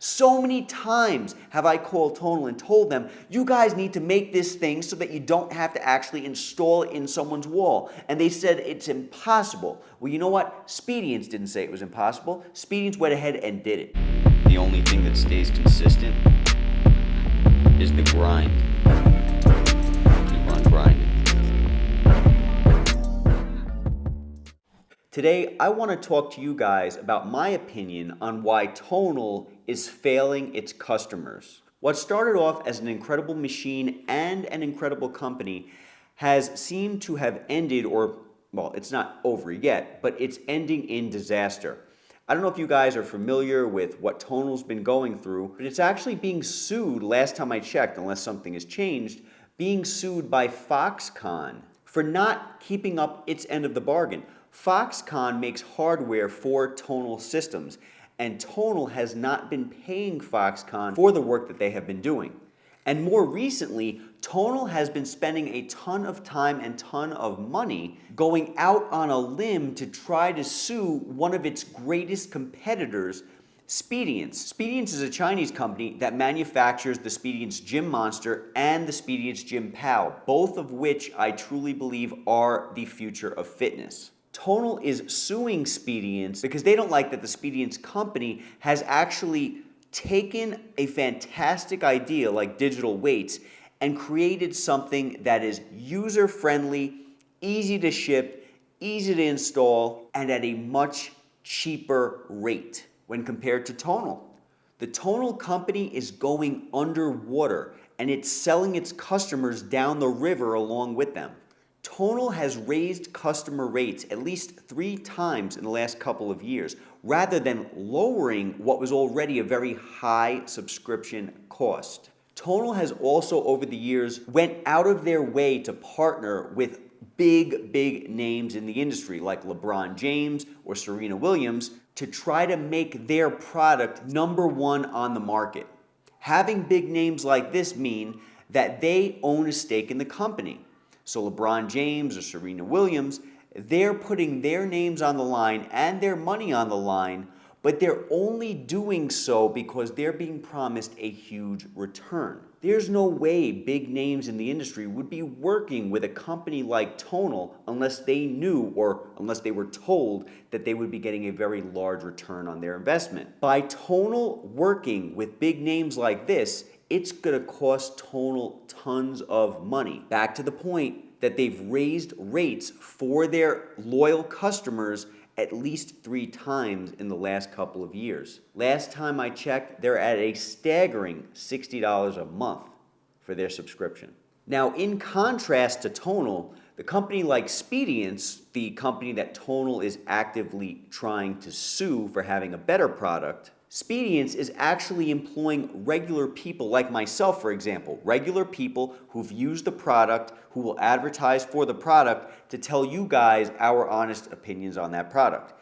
So many times have I called Tonal and told them, you guys need to make this thing so that you don't have to actually install it in someone's wall. And they said it's impossible. Well, you know what? Speediance didn't say it was impossible. Speediance went ahead and did it. The only thing that stays consistent is the grind. Keep on grinding. Today, I want to talk to you guys about my opinion on why Tonal is failing its customers. What started off as an incredible machine and an incredible company has seemed to have ended, or, well, it's not over yet, but it's ending in disaster. I don't know if you guys are familiar with what Tonal's been going through, but it's actually being sued, last time I checked, unless something has changed, being sued by Foxconn for not keeping up its end of the bargain. Foxconn makes hardware for Tonal systems, and Tonal has not been paying Foxconn for the work that they have been doing. And more recently, Tonal has been spending a ton of time and ton of money going out on a limb to try to sue one of its greatest competitors, Speediance. Speediance is a Chinese company that manufactures the Speediance Gym Monster and the Speediance Gym Pal, both of which I truly believe are the future of fitness. Tonal is suing Speediance because they don't like that the Speediance company has actually taken a fantastic idea like digital weights and created something that is user-friendly, easy to ship, easy to install, and at a much cheaper rate when compared to Tonal. The Tonal company is going underwater and it's selling its customers down the river along with them. Tonal has raised customer rates at least 3 times in the last couple of years, rather than lowering what was already a very high subscription cost. Tonal has also over the years went out of their way to partner with big names in the industry like LeBron James or Serena Williams to try to make their product #1 on the market. Having big names like this mean that they own a stake in the company. So LeBron James or Serena Williams, they're putting their names on the line and their money on the line, but they're only doing so because they're being promised a huge return. There's no way big names in the industry would be working with a company like Tonal unless they knew or unless they were told that they would be getting a very large return on their investment. By Tonal working with big names like this, it's going to cost Tonal tons of money. Back to the point that they've raised rates for their loyal customers at least 3 times in the last couple of years. Last time I checked, they're at a staggering $60 a month for their subscription. Now, in contrast to Tonal, the company like Speediance, the company that Tonal is actively trying to sue for having a better product, Speediance is actually employing regular people like myself, for example, regular people who've used the product, who will advertise for the product to tell you guys our honest opinions on that product.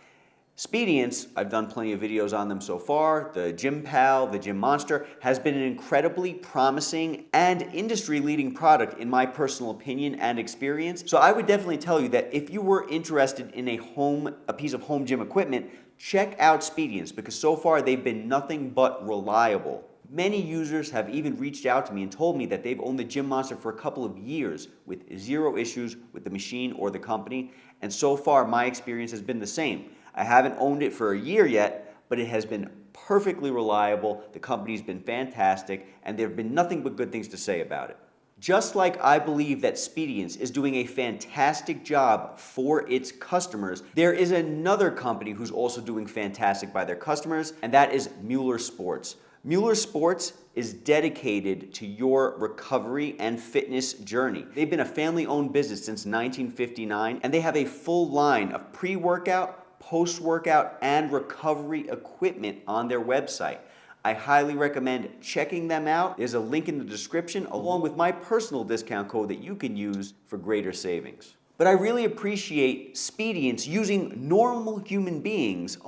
Speediance, I've done plenty of videos on them so far. The Gym Pal, the Gym Monster, has been an incredibly promising and industry-leading product in my personal opinion and experience. So I would definitely tell you that if you were interested in a piece of home gym equipment, check out Speediance because so far they've been nothing but reliable. Many users have even reached out to me and told me that they've owned the Gym Monster for a couple of years with 0 issues with the machine or the company, and so far my experience has been the same. I haven't owned it for a year yet, but it has been perfectly reliable, the company's been fantastic, and there have been nothing but good things to say about it. Just like I believe that Speediance is doing a fantastic job for its customers, there is another company who's also doing fantastic by their customers, and that is Mueller Sports. Mueller Sports is dedicated to your recovery and fitness journey. They've been a family-owned business since 1959, and they have a full line of pre-workout, post-workout, and recovery equipment on their website. I highly recommend checking them out. There's a link in the description along with my personal discount code that you can use for greater savings. But I really appreciate Speediance using normal human beings,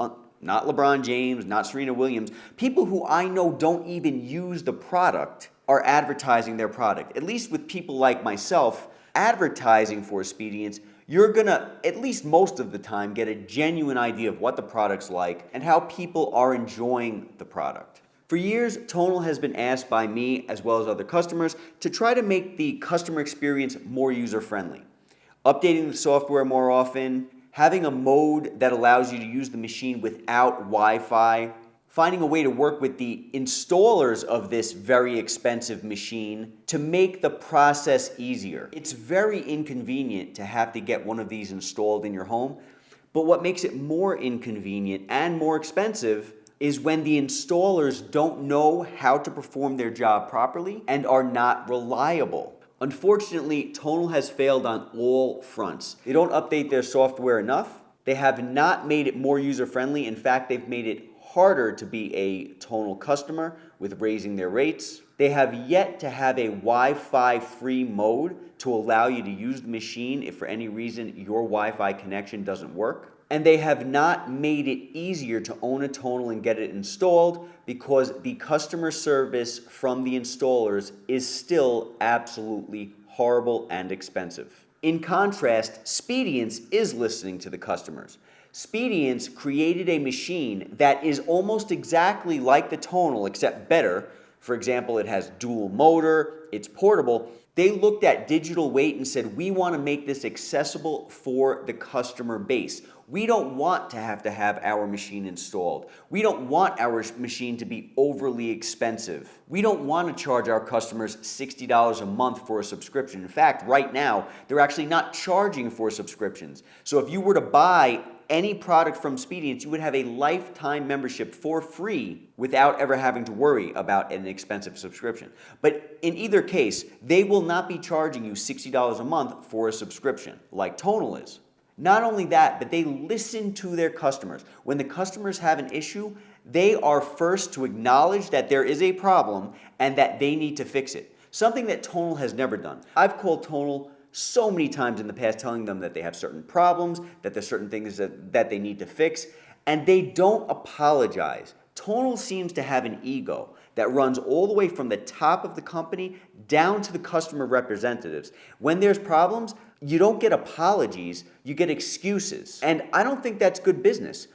not LeBron James, not Serena Williams, people who I know don't even use the product are advertising their product. At least with people like myself, advertising for Speediance, you're gonna, at least most of the time, get a genuine idea of what the product's like and how people are enjoying the product. For years, Tonal has been asked by me, as well as other customers, to try to make the customer experience more user-friendly. Updating the software more often, having a mode that allows you to use the machine without Wi-Fi, finding a way to work with the installers of this very expensive machine to make the process easier. It's very inconvenient to have to get one of these installed in your home, but what makes it more inconvenient and more expensive is when the installers don't know how to perform their job properly and are not reliable. Unfortunately, Tonal has failed on all fronts. They don't update their software enough. They have not made it more user-friendly. In fact, they've made it harder to be a Tonal customer with raising their rates. They have yet to have a Wi-Fi free mode to allow you to use the machine if for any reason your Wi-Fi connection doesn't work. And they have not made it easier to own a Tonal and get it installed because the customer service from the installers is still absolutely horrible and expensive. In contrast, Speediance is listening to the customers. Speediance created a machine that is almost exactly like the Tonal except better. For example, it has dual motor, it's portable. They looked at digital weight and said, we want to make this accessible for the customer base. We don't want to have our machine installed. We don't want our machine to be overly expensive. We don't want to charge our customers $60 a month for a subscription. In fact, right now, they're actually not charging for subscriptions. So if you were to buy any product from Speediance, you would have a lifetime membership for free without ever having to worry about an expensive subscription. But in either case, they will not be charging you $60 a month for a subscription like Tonal is. Not only that, but they listen to their customers. When the customers have an issue, they are first to acknowledge that there is a problem and that they need to fix it. Something that Tonal has never done. I've called Tonal so many times in the past telling them that they have certain problems, that there's certain things that they need to fix, and they don't apologize. Tonal seems to have an ego that runs all the way from the top of the company down to the customer representatives. When there's problems, you don't get apologies, you get excuses. And I don't think that's good business.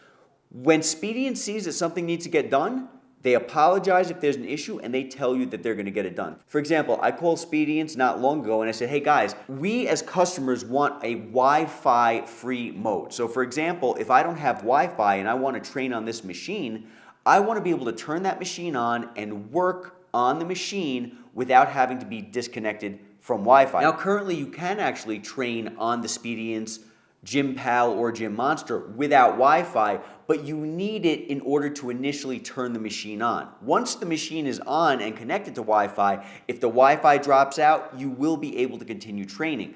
When Speediance sees that something needs to get done, they apologize if there's an issue and they tell you that they're going to get it done. For example, I called Speediance not long ago and I said, hey guys, we as customers want a Wi-Fi free mode. So for example, if I don't have Wi-Fi and I want to train on this machine, I want to be able to turn that machine on and work on the machine without having to be disconnected from Wi-Fi. Now currently you can actually train on the Speediance GymPal or Gym Monster without Wi-Fi, but you need it in order to initially turn the machine on. Once the machine is on and connected to Wi-Fi, if the Wi-Fi drops out, you will be able to continue training.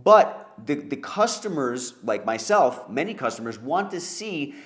But the customers, like myself, many customers want to see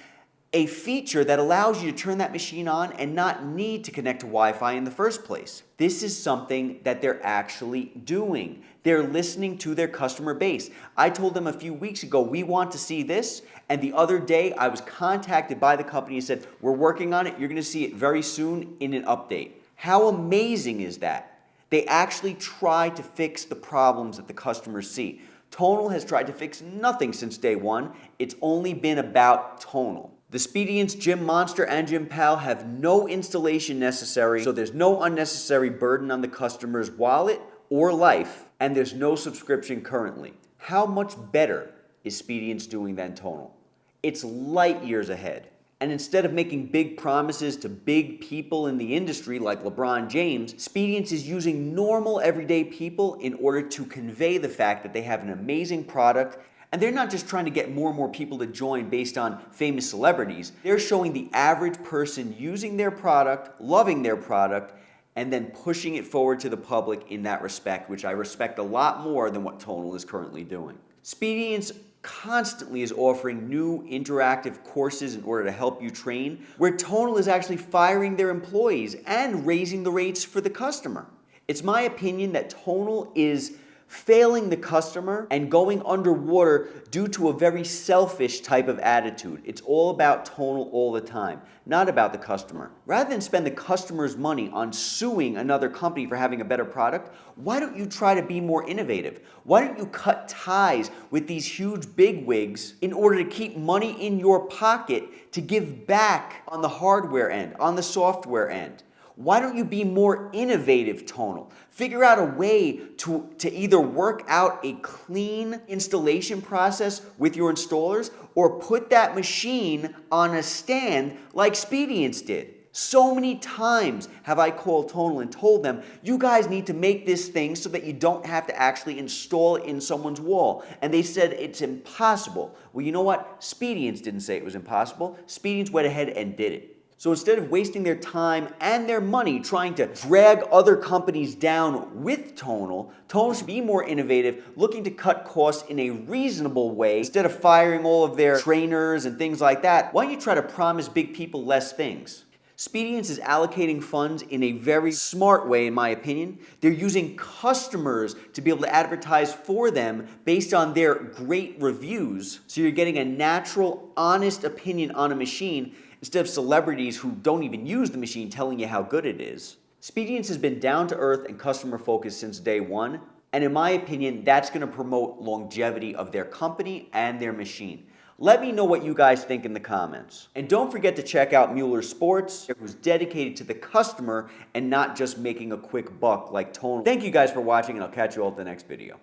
a feature that allows you to turn that machine on and not need to connect to Wi-Fi in the first place. This is something that they're actually doing. They're listening to their customer base. I told them a few weeks ago, we want to see this, and the other day I was contacted by the company and said, we're working on it, you're gonna see it very soon in an update. How amazing is that? They actually try to fix the problems that the customers see. Tonal has tried to fix nothing since day one. It's only been about Tonal. The Speediance Gym Monster and GymPal have no installation necessary, so there's no unnecessary burden on the customer's wallet or life, and there's no subscription currently. How much better is Speediance doing than Tonal? It's light years ahead. And instead of making big promises to big people in the industry like LeBron James, Speediance is using normal everyday people in order to convey the fact that they have an amazing product. And they're not just trying to get more and more people to join based on famous celebrities. They're showing the average person using their product, loving their product, and then pushing it forward to the public in that respect, which I respect a lot more than what Tonal is currently doing. Speediance constantly is offering new interactive courses in order to help you train, where Tonal is actually firing their employees and raising the rates for the customer. It's my opinion that Tonal is failing the customer and going underwater due to a very selfish type of attitude. It's all about Tonal all the time, not about the customer. Rather than spend the customer's money on suing another company for having a better product, why don't you try to be more innovative? Why don't you cut ties with these huge bigwigs in order to keep money in your pocket to give back on the hardware end, on the software end? Why don't you be more innovative, Tonal? Figure out a way to either work out a clean installation process with your installers or put that machine on a stand like Speediance did. So many times have I called Tonal and told them, you guys need to make this thing so that you don't have to actually install it in someone's wall. And they said it's impossible. Well, you know what? Speediance didn't say it was impossible. Speediance went ahead and did it. So instead of wasting their time and their money trying to drag other companies down with Tonal, Tonal should be more innovative, looking to cut costs in a reasonable way. Instead of firing all of their trainers and things like that, why don't you try to promise big people less things? Speediance is allocating funds in a very smart way, in my opinion. They're using customers to be able to advertise for them based on their great reviews. So you're getting a natural, honest opinion on a machine instead of celebrities who don't even use the machine telling you how good it is. Speediance has been down to earth and customer focused since day one. And in my opinion, that's going to promote longevity of their company and their machine. Let me know what you guys think in the comments. And don't forget to check out Mueller Sports, who's dedicated to the customer and not just making a quick buck like Tonal. Thank you guys for watching, and I'll catch you all at the next video.